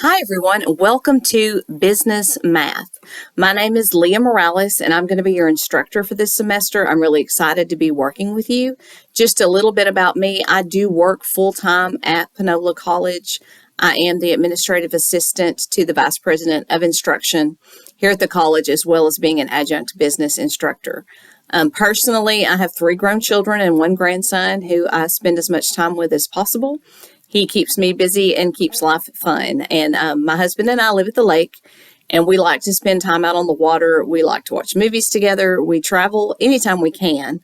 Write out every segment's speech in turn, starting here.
Hi, everyone, and welcome to Business Math. My name is Leah Morales, and I'm going to be your instructor for this semester. I'm really excited to be working with you. Just a little bit about me. I do work full-time at Panola College. I am the administrative assistant to the vice president of instruction here at the college, as well as being an adjunct business instructor. Personally, I have 3 grown children and 1 grandson who I spend as much time with as possible. He keeps me busy and keeps life fun. And my husband and I live at the lake, and we like to spend time out on the water. We like to watch movies together. We travel anytime we can.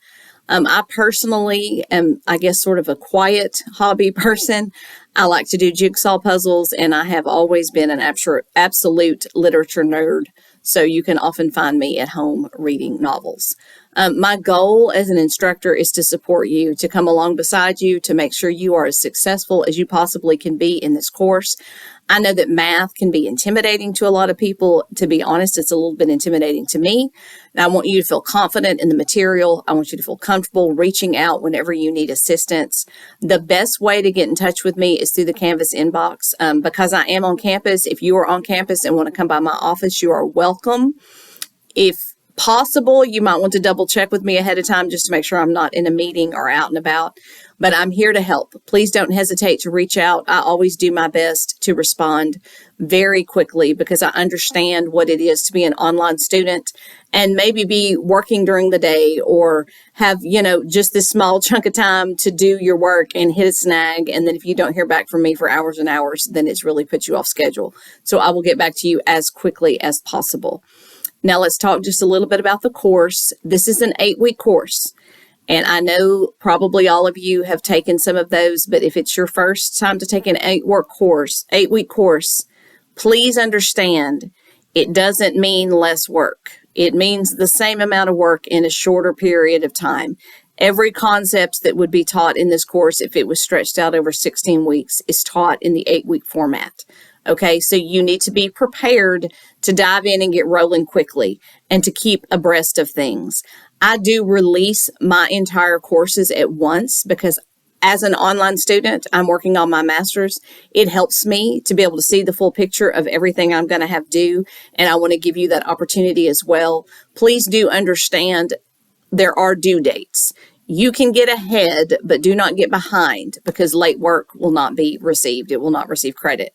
I personally am, I guess, sort of a quiet hobby person. I like to do jigsaw puzzles, and I have always been an absolute literature nerd. So you can often find me at home reading novels. My goal as an instructor is to support you, to come along beside you, to make sure you are as successful as you possibly can be in this course. I know that math can be intimidating to a lot of people. To be honest, it's a little bit intimidating to me. And I want you to feel confident in the material. I want you to feel comfortable reaching out whenever you need assistance. The best way to get in touch with me is through the Canvas inbox. Because I am on campus, if you are on campus and want to come by my office, you are welcome. If possible, you might want to double check with me ahead of time just to make sure I'm not in a meeting or out and about. But I'm here to help. Please don't hesitate to reach out. I always do my best to respond very quickly because I understand what it is to be an online student and maybe be working during the day or have, just this small chunk of time to do your work and hit a snag. And then if you don't hear back from me for hours and hours, then it's really put you off schedule. So I will get back to you as quickly as possible. Now let's talk just a little bit about the course. This is an 8-week course. And I know probably all of you have taken some of those, but if it's your first time to take an 8-week course, please understand it doesn't mean less work. It means the same amount of work in a shorter period of time. Every concept that would be taught in this course, if it was stretched out over 16 weeks, is taught in the 8-week format. Okay, so you need to be prepared to dive in and get rolling quickly and to keep abreast of things. I do release my entire courses at once because as an online student, I'm working on my master's. It helps me to be able to see the full picture of everything I'm going to have due, and I want to give you that opportunity as well. Please do understand there are due dates. You can get ahead, but do not get behind because late work will not be received. It will not receive credit.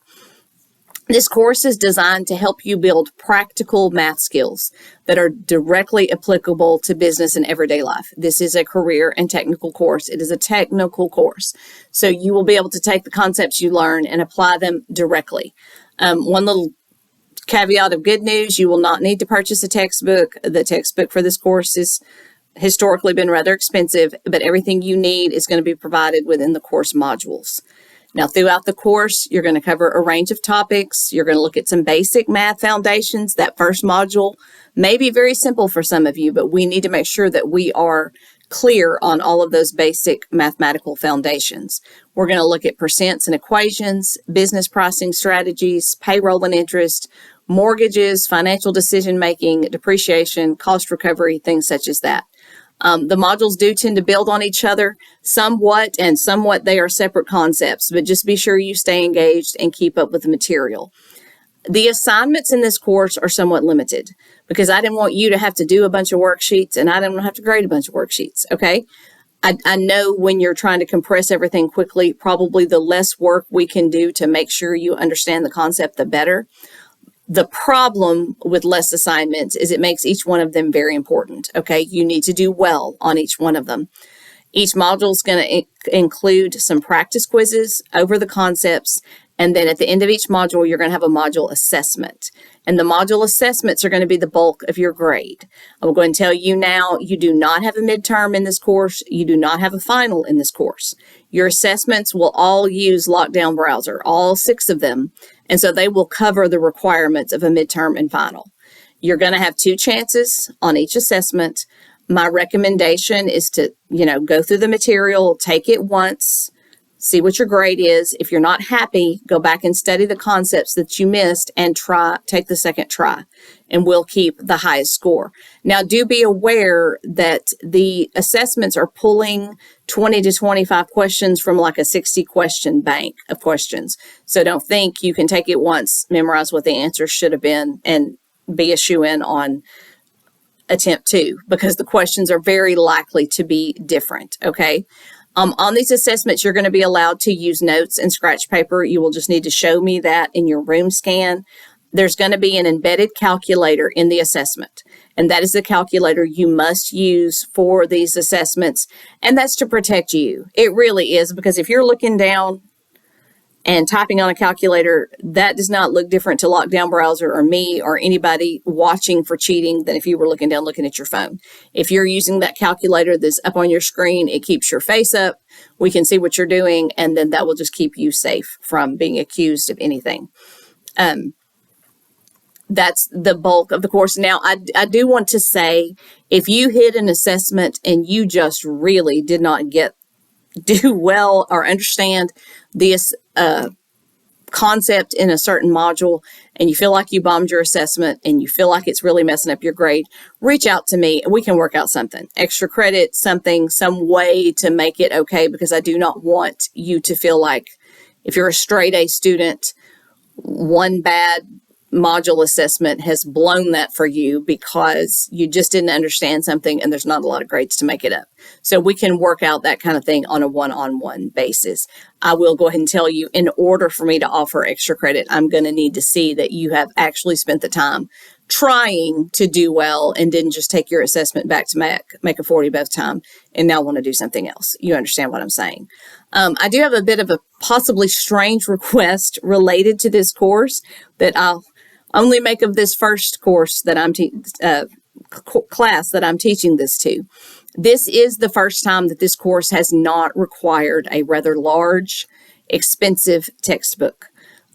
This course is designed to help you build practical math skills that are directly applicable to business and everyday life. This is a career and technical course. It is a technical course. So you will be able to take the concepts you learn and apply them directly. One little caveat of good news, you will not need to purchase a textbook. The textbook for this course has historically been rather expensive, but everything you need is going to be provided within the course modules. Now, throughout the course, you're going to cover a range of topics. You're going to look at some basic math foundations. That first module may be very simple for some of you, but we need to make sure that we are clear on all of those basic mathematical foundations. We're going to look at percents and equations, business pricing strategies, payroll and interest, mortgages, financial decision-making, depreciation, cost recovery, things such as that. The modules do tend to build on each other somewhat, and somewhat they are separate concepts, but just be sure you stay engaged and keep up with the material. The assignments in this course are somewhat limited because I didn't want you to have to do a bunch of worksheets and I didn't have to grade a bunch of worksheets, okay? I know when you're trying to compress everything quickly, probably the less work we can do to make sure you understand the concept, the better. The problem with less assignments is it makes each one of them very important, okay? You need to do well on each one of them. Each module is going to include some practice quizzes over the concepts, and then at the end of each module, you're going to have a module assessment. And the module assessments are going to be the bulk of your grade. I'm going to tell you now, you do not have a midterm in this course. You do not have a final in this course. Your assessments will all use Lockdown Browser, all 6 of them. And so they will cover the requirements of a midterm and final. You're going to have 2 chances on each assessment. My recommendation is to, go through the material, take it once, see what your grade is. If you're not happy, go back and study the concepts that you missed and take the second try, and we'll keep the highest score. Now, do be aware that the assessments are pulling 20 to 25 questions from like a 60 question bank of questions. So don't think you can take it once, memorize what the answer should have been, and be a shoo-in on attempt 2, because the questions are very likely to be different, okay? On these assessments, you're going to be allowed to use notes and scratch paper. You will just need to show me that in your room scan. There's going to be an embedded calculator in the assessment, and that is the calculator you must use for these assessments, and that's to protect you. It really is, because if you're looking down and typing on a calculator, that does not look different to Lockdown Browser or me or anybody watching for cheating than if you were looking down looking at your phone. If you're using that calculator that's up on your screen, it keeps your face up. We can see what you're doing, and then that will just keep you safe from being accused of anything. That's the bulk of the course. Now, I do want to say, if you hit an assessment and you just really did not do well or understand this concept in a certain module, and you feel like you bombed your assessment and you feel like it's really messing up your grade, reach out to me and we can work out something. Extra credit, something, some way to make it okay, because I do not want you to feel like if you're a straight A student, one bad module assessment has blown that for you because you just didn't understand something and there's not a lot of grades to make it up. So we can work out that kind of thing on a one-on-one basis. I will go ahead and tell you, in order for me to offer extra credit, I'm going to need to see that you have actually spent the time trying to do well and didn't just take your assessment back to make a 40 both time and now want to do something else. You understand what I'm saying? I do have a bit of a possibly strange request related to this course that I'll only make of this first course that class that I'm teaching this to. This is the first time that this course has not required a rather large, expensive textbook.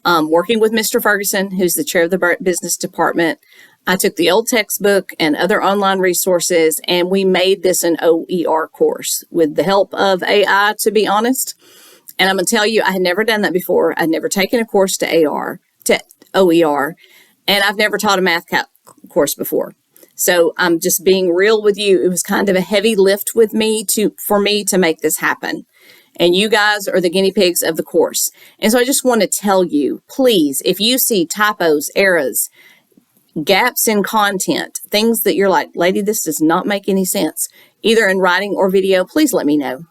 Working with Mr. Ferguson, who's the chair of the business department, I took the old textbook and other online resources, and we made this an OER course with the help of AI, to be honest. And I'm going to tell you, I had never done that before. I'd never taken a course to OER, and I've never taught a math course before. So I'm just being real with you. It was kind of a heavy lift for me to make this happen. And you guys are the guinea pigs of the course. And so I just want to tell you, please, if you see typos, errors, gaps in content, things that you're like, lady, this does not make any sense, either in writing or video, please let me know.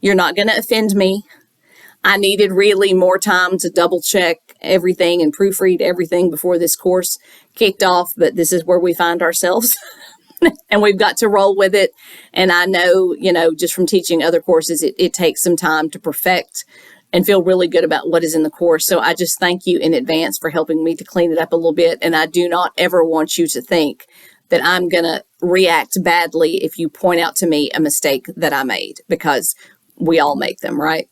You're not going to offend me. I needed really more time to double check everything and proofread everything before this course kicked off, but this is where we find ourselves and we've got to roll with it. And I know, just from teaching other courses, it takes some time to perfect and feel really good about what is in the course. So I just thank you in advance for helping me to clean it up a little bit. And I do not ever want you to think that I'm going to react badly if you point out to me a mistake that I made, because we all make them, right?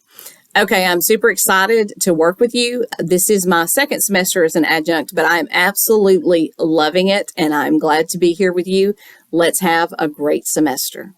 Okay, I'm super excited to work with you. This is my second semester as an adjunct, but I am absolutely loving it, and I'm glad to be here with you. Let's have a great semester.